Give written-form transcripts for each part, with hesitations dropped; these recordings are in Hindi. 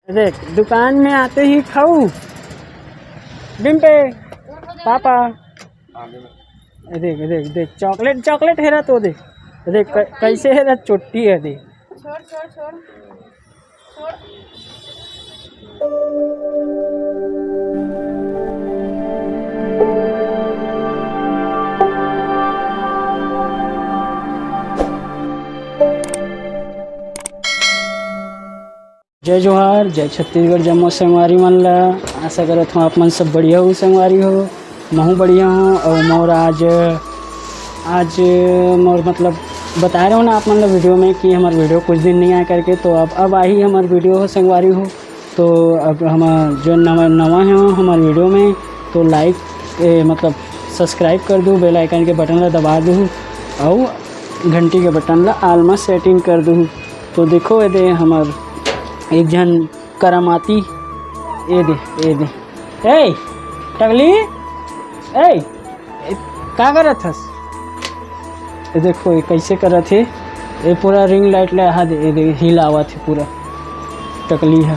देख दुकान में आते ही खाऊ डिम्पे पापा देख देख देख चॉकलेट चॉकलेट है तो देख देख कैसे है चोटी है देख छोड़ छोड़ छोड़ छोड़। जय जोहार जय छत्तीसगढ़ जम्मू संगवारी मन ला आशा करत हूँ आप मन सब बढ़िया हो संगवारी हो महू बढ़िया हूँ और मोर आज मोर मतलब बता रहा हूँ ना आप मन ला वीडियो में कि हमार वीडियो कुछ दिन नहीं आया करके तो अब आई हमार वीडियो हो संगवारी हो। तो अब हम जो नवा है हमारे वीडियो में तो लाइक मतलब सब्सक्राइब कर दूँ, बेल आइकन के बटन ला दबा दूँ और घंटी के बटन ला आल में सेटिंग कर दूँ। तो देखो ये दे हमार एक जन करामाती ये दे ए टगली ए का करत हस ये देखो ये कैसे करत है ये पूरा रिंग लाइट ला हाथ हिलावत है पूरा टकली है।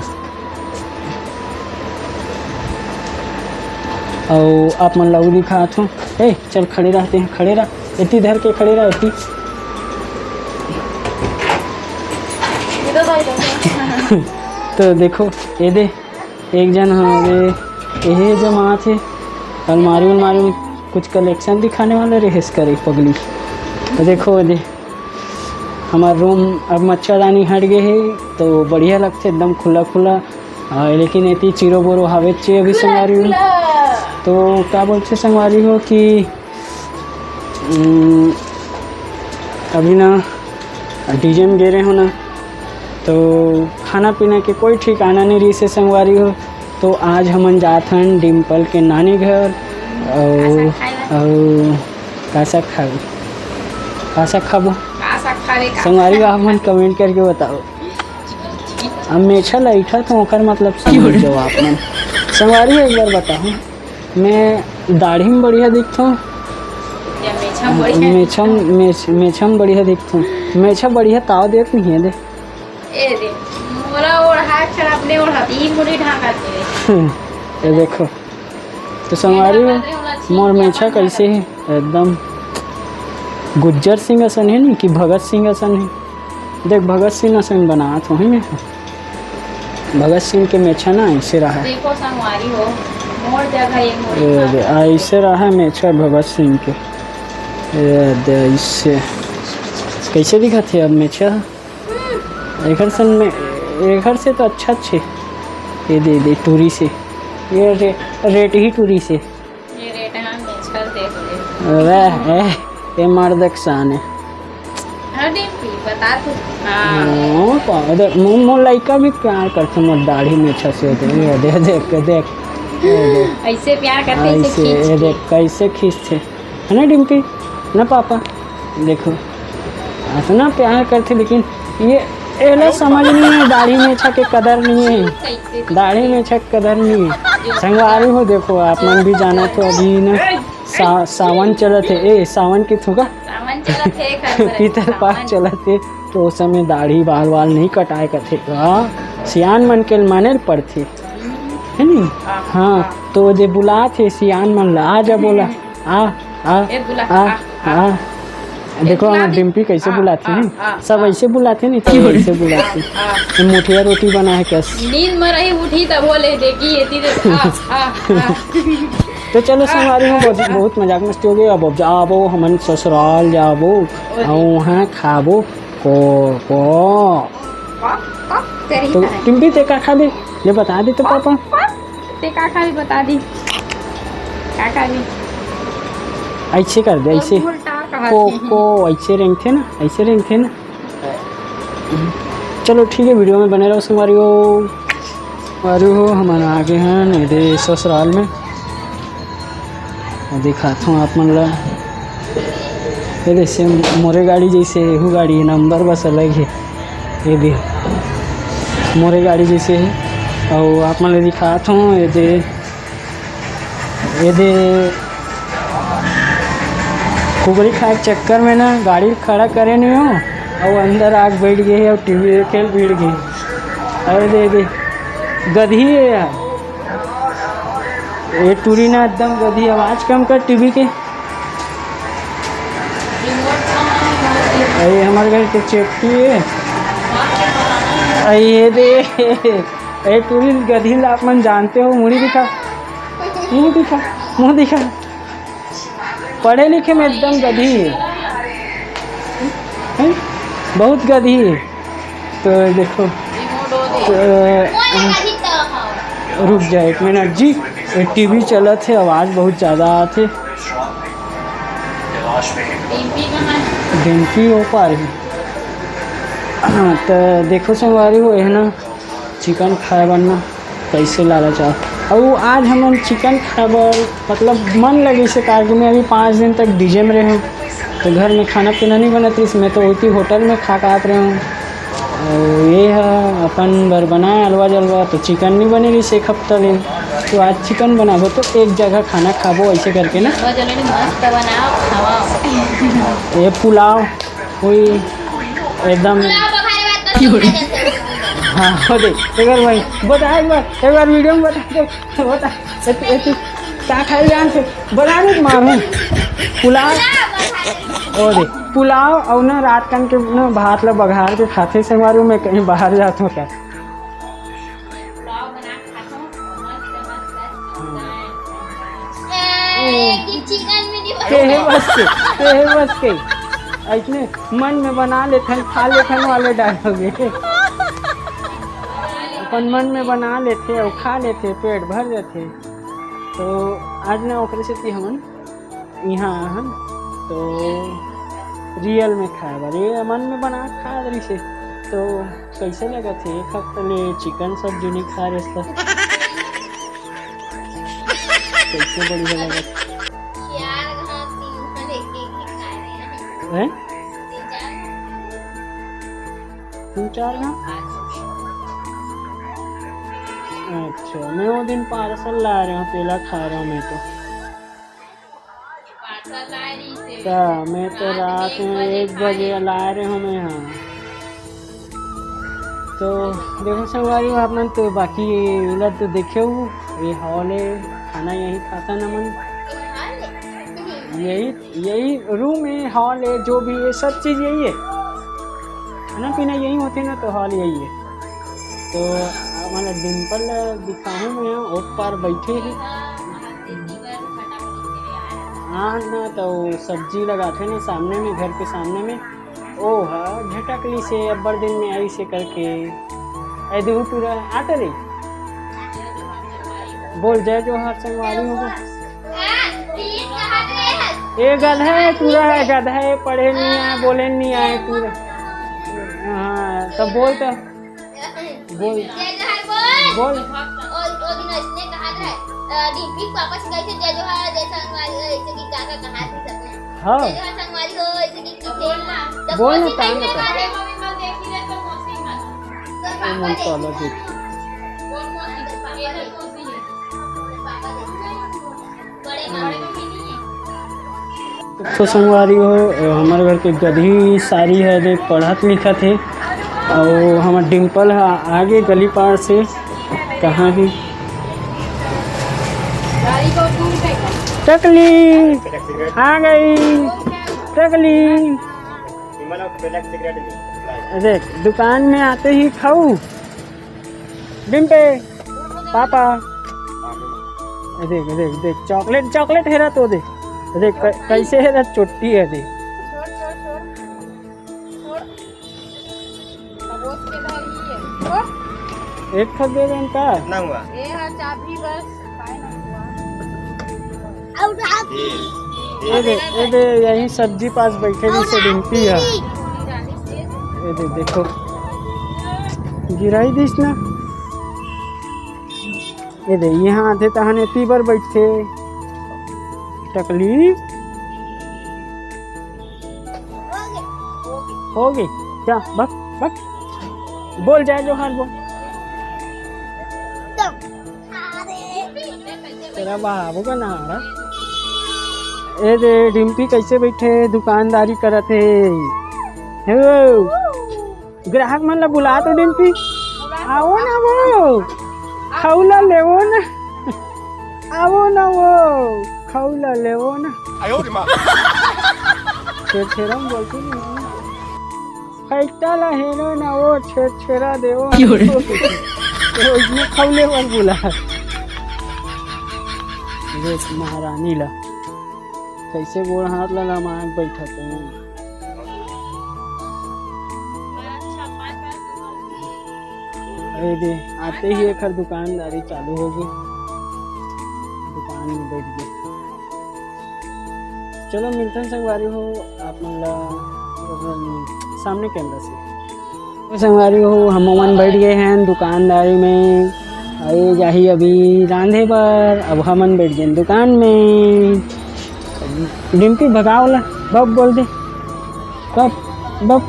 और आप मन लाऊ दिखात हो ए चल खड़े रहते हैं खड़े रह इतनी धर के खड़े रह इतनी तो देखो ये दे एक जन हमारे ये जमा थे अलमारी में कुछ कलेक्शन दिखाने वाले रेस करे पगली। तो देखो ये दे हमारा रूम अब मच्छरदानी हट गए है तो बढ़िया लगते एकदम खुला खुला लेकिन इतनी चिरो बोरो हवे चे अभी संगवारी हो तो क्या बोलते संगवारी हो कि अभी ना डीजे में गे रहे हो ना तो खाना पीना के कोई ठिकाना नहीं रही से संगवारी हो। तो आज हम जात हन डिम्पल के नानी घर और का साग खाबो संगवारी हो। आप मन कमेंट करके बताओ अब मेछा लैठा तो ओकर मतलब समझ जाओ आप मन संगवारी हो। एक बार बताओ मैं दाढ़ी में बढ़िया दिखता हूँ मेछा में बढ़िया दिखता हूँ मेछा बढ़िया ताव देख नहीं है दे ये देखो तो संगवारी हो मोर मेछा कैसे है एकदम गुज्जर सिंह असन है नहीं कि भगत सिंह असन है। देख भगत सिंह असन बना तो है मैं भगत सिंह के मेछा ना ऐसे रहा देखो संगवारी हो मोर जगह ऐसे रहा मेछा भगत सिंह के ऐसे कैसे दिखा थे अब मेछा एक घर से तो अच्छा अच्छे ये दे टूरी से ये रेट ही टूरी से ये रेट हम मेछर देख ले ये मर्दक शान है बता तू हां मोर लड़का भी प्यार करते मोर दाढ़ी मेछा से दे देख ऐसे प्यार करते ऐसे ये देख कैसे खींचते है ना डिम्पी ना पापा देखो इतना प्यार करते लेकिन ये समझ नहीं है दाढ़ी मेछा के कदर नहीं है दाढ़ी मेछा के कदर नहीं है संगवारी हो। देखो आप मन भी जाना तो अभी ना सावन चलत है ए सावन की थोड़ा पीतर पाक चलत है तो उस समय दाढ़ी बाल नहीं कटाए करते सियान मन के माने पड़ते है नहीं। हाँ तो जे बुला थे सियान मन ला आ जा बोला आ देखो हम डिम्पी कैसे बुलाते हैं सब ऐसे बुलाते नहीं तो ऐसे बुलाते मुठिया रोटी बना है कैसे नींद में रही उठी तब बोले देखी तो चलो संगवारी हो बहुत मजाक मस्ती हो गई। अब जाबो हमन ससुराल जाबो और वहाँ खाबो को तो डिम्पी ते का खा दे ये बता दे तो पापा ते का खा भी बता दी का भी ऐसे कर दे ऐसे को ऐसे रेंगते ना चलो ठीक है वीडियो में बने रहो संगवारी हो हमारा आगे हैं मेरे ससुराल में दिखाता हूँ आप मन ला ये जैसे मोरे गाड़ी जैसे एहू गाड़ी है नंबर बस अलग है ये भी मोरे गाड़ी जैसे है और आप मन ला दिखाता हूँ ये दे कुबरी खाए के चक्कर में ना गाड़ी खड़ा करे नहीं हो और अंदर आग बैठ गई और टीवी खेल भीड़ गई अरे दे गधी है यार, ये टूरी ना एकदम गधी। आवाज़ कम कर टीवी के। ये हमारे घर के चेपटी है। ये दे ये टूरी गधी आप मन जानते हो। मुड़ी दिखा, मुँह दिखा, मुँह दिखा। पढ़े लिखे में एकदम गधी है, बहुत गधी है। तो देखो तो रुक जाए 1 मिनट जी। ये टीवी चला थे, आवाज़ बहुत ज़्यादा आते। डिम्पी हो पा रही। हाँ तो देखो संगवारी हो है ना, चिकन खाए बनना कैसे लाला चाह। और आज हम चिकन खाए बर मतलब मन लगे से कार में अभी 5 दिन तक डीजे में रहे हूँ, तो घर में खाना पीना नहीं बना थी। इसमें तो उसी होटल में खा आते रहे हूँ। और ये है अपन बर बनाए अलवा जलवा, तो चिकन नहीं बनेगी से 1 हफ्ता ले। तो आज चिकन बनाबो तो एक जगह खाना खाबो ऐसे करके ना। ये पुलाव हुई एकदम। हाँ हो दे एक बार भाई बता, एक बार वीडियो में बता क्या खाई जान से बता नहीं मारूँ। पुलाव और दे पुलाव और ना रात कन के ना भात ला बघार के खाते से मारूँ। मैं कहीं बाहर जाता हूँ क्या बस के ऐसने मन में बना लेथन खा लेथन वाले डालोगे। अपन मन में बना लेते और खा लेते, पेट भर जाते। तो आज ना ओकरे से हमन यहाँ हम तो रियल में खाए बार ये मन में बना खा रही से। तो कैसे लगा थे 1 हफ्ता ले चिकन सब्जी नहीं खा रहे कैसे बढ़िया लगा है। 3-4 ना। अच्छा मैं वो दिन पार्सल ला रहा हूँ, पेला खा रहा हूँ मैं तो। क्या मैं तो रात में 1 बजे ला रहे हूँ मैं यहाँ। तो देखो संगवारी आपने तो बाकी इधर तो देखे हो ये हॉल है, खाना यही खाता ना मन। यही रूम है, हॉल है, जो भी है सब चीज़ यही है। खाना पीना यही होते ना, तो हॉल यही है। तो हमारा डिम्पल दिखाऊँ मैं उस पार बैठे हैं। हाँ ना तो सब्जी लगाते ना सामने में, घर के सामने में। ओ हाँ झटकली से अब्बर दिन में आई से करके ऐ देखो पूरा आते रही। बोल जय जोहार संगवारी होगा। ये गधा है पूरा है, गधा है, पढ़े नहीं आए बोले नहीं आए पूरा। हाँ तब बोल तो बोल बोल हाँ बोल ना टाइम तो संगवारी हो हमारे घर के गधी सारी है जो पढ़त लिखत है। और हमार डिम्पल है आगे गली पार से कहाँ ही टकली आ गई। टकली देख दुकान में आते ही खाऊ डिम्पे पापा। देख देख देख चॉकलेट चॉकलेट है तो देख देख कैसे है ना चोटी है देख। एक खत दे दें का ना हुआ चाबी बस ये दे यही सब्जी पास बैठे भी से डिम्पी है। ये दे देखो गिराई दिस ना। ये दे यहाँ आते तहने तीबर बैठे टकली हो गई क्या बक बक बोल जाए जोहार बोल। तेरा बाबू का नाम है। ए दे डिम्पी कैसे बैठे दुकानदारी करत है। ग्राहक मन ला बुला तो डिम्पी आओ ना वो खौला लेवो ना, आवो ना वो खौला लेवो ना। छेड़ा बोलते नहीं फैक्टा ला हेरो ना वो छेड़ा देवो तो इसमें खौले वाल बोला महारानी ला कैसे गोड़ हाथ लगा मार बैठा तो अरे दे आते ही एक दुकानदारी चालू हो गई, दुकान में बैठ गए। चलो मिल्टन संगवारी हो आप सामने कैमरा से तो संगवारी हो हम मन बैठ गए हैं दुकानदारी में। अरे जाही अभी रांधे पर अब हमन बैठ गए दुकान में। डिम्पी भगाओ ला बब बोल दे बब बब।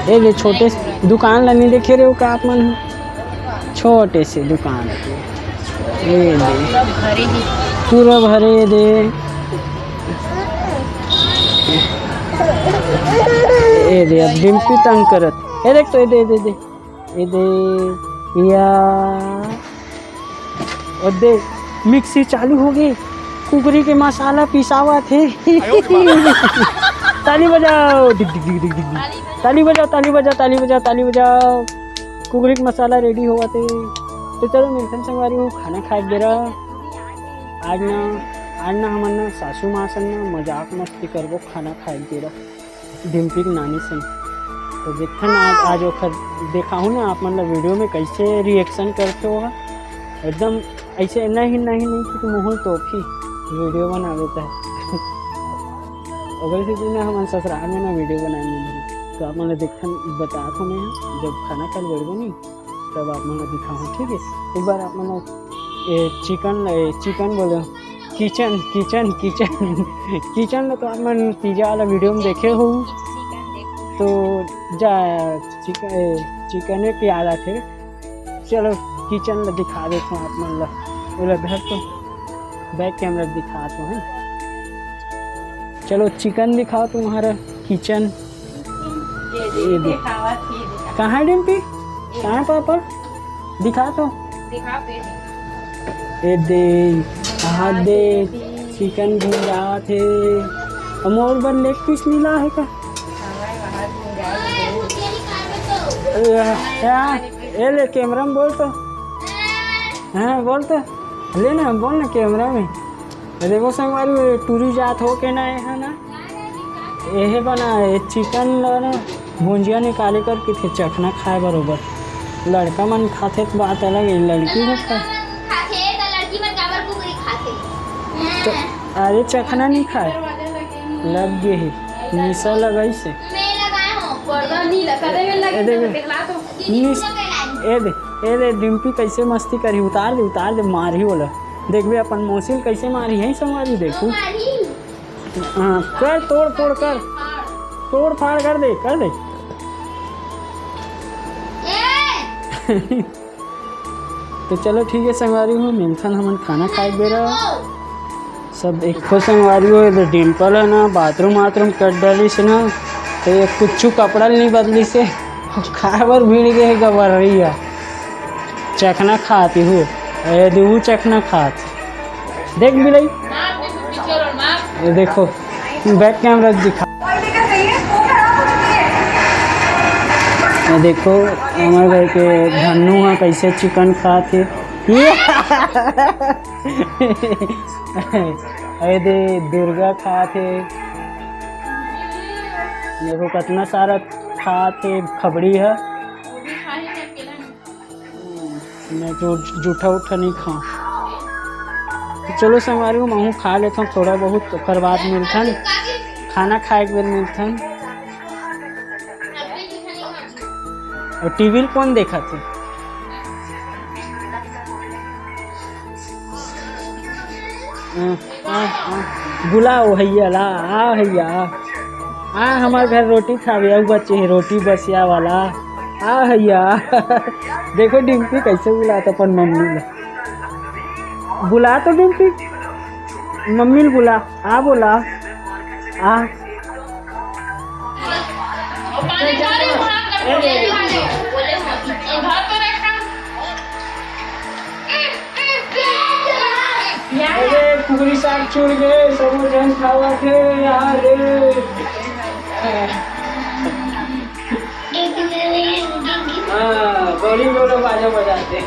ये ले छोटे से दुकान ला नहीं देखे रहे हो का आप मन, छोटे से दुकान ये दे पूरा भरे दे। ये दे अब डिम्पी तंग करत ये देख तो ये दे दे दे ये दे या और दे मिक्सी चालू हो गई, कुकरी के मसाला पिसावा थे। ताली बजाओ डिग डिग डिग डिग डिग, ताली बजाओ ताली बजाओ ताली बजाओ ताली बजाओ। कुकरी का मसाला रेडी हुआ थे। तो चलो मिल्टन संगवारी हो खाना खाए बेरा। आज ना हमन ना सासू माँ सन ना मजाक मस्ती करबो खाना खाए बेरा डिम्पी की नानी सन। तो देखन आज वक्त देखा हूँ ना आप मतलब वीडियो में कैसे रिएक्शन करते हो एकदम ऐसे नहीं कि मुँह तो भी वीडियो बना देता है। अगर इसी दिन हम ससुराल में ना वीडियो बनाने लगे तो आप मतलब देखन बता तो मैं जब खाना खा बैठ नहीं तब आप मतलब दिखाऊँ ठीक है। एक बार आप मतलब चिकन बोले किचन किचन किचन किचन तो आप मन पिज़्ज़ा वाला वीडियो में देखे हो तो जा चिकन एक याद आते। चलो किचन ला दिखा देता हूँ आप मन ला घर तो बैक कैमरा दिखाता हूँ। चलो चिकन दिखाओ तुम्हारा किचन। कहाँ है डिम्पी, कहाँ है पापा दिखा तो ये दे कहाँ दे चिकन भुंजा थे मोर बन लेग पीस मिला है का ये ले कैमरा में बोल तो हाँ बोल तो ले ना बोल ना कैमरा में। देखो संगवारी टूरी जात हो के ना है ना यह बना है चिकन ना भुंजिया निकाले कर के थे चखना खाए बरोबर। लड़का मन खाते तो बात अलग है, लड़की मन तो अरे चखना नहीं खाए लग गए ही निशा लगाई से ए दे डिम्पी कैसे मस्ती करी उतार दे मारी बोला देख भी अपन मौसिल कैसे मारी है संगवारी देखू। हाँ कर तोड़ फाड़ कर दे तो चलो ठीक है संगवारी हो मिल्टन हमन खाना खाए बेरा सब एक संगवारी हो। डिम्पल है ना बाथरूम कर डाली से ना तो ये कुछ कपड़ा नहीं बदली से खाए बर भीड़ गए गबर रही है चखना खाती हूँ वो चखना खात देख बिलाई ये देखो बैक कैमरा दिखा ये देखो हमारे घर के धन्नू है कैसे चिकन खाते अरे दे दुर्गा खाते देखो कितना सारा खाते खबड़ी है मैं जो जूठा उठा नहीं खाऊँ। तो चलो संगवारी हूँ मैं खा लेता हूँ थोड़ा बहुत तो फिर बाद मिल्टन खाना खाए के बाद मिल्टन। और टीवी कौन देखा थे बुलाओ भैया ला आ भैया आ हमारे घर रोटी खावे बच्चे रोटी बसिया वाला आ भैया। देखो डिम्पी कैसे बुलाता अपन मम्मी ने बुला तो डिम्पी मम्मी ने बुला आ बोला आ अरे कुकरी साग छूट गए सब जन खावा थे यार रे हाँ गौरी बोलो बाजा बजाते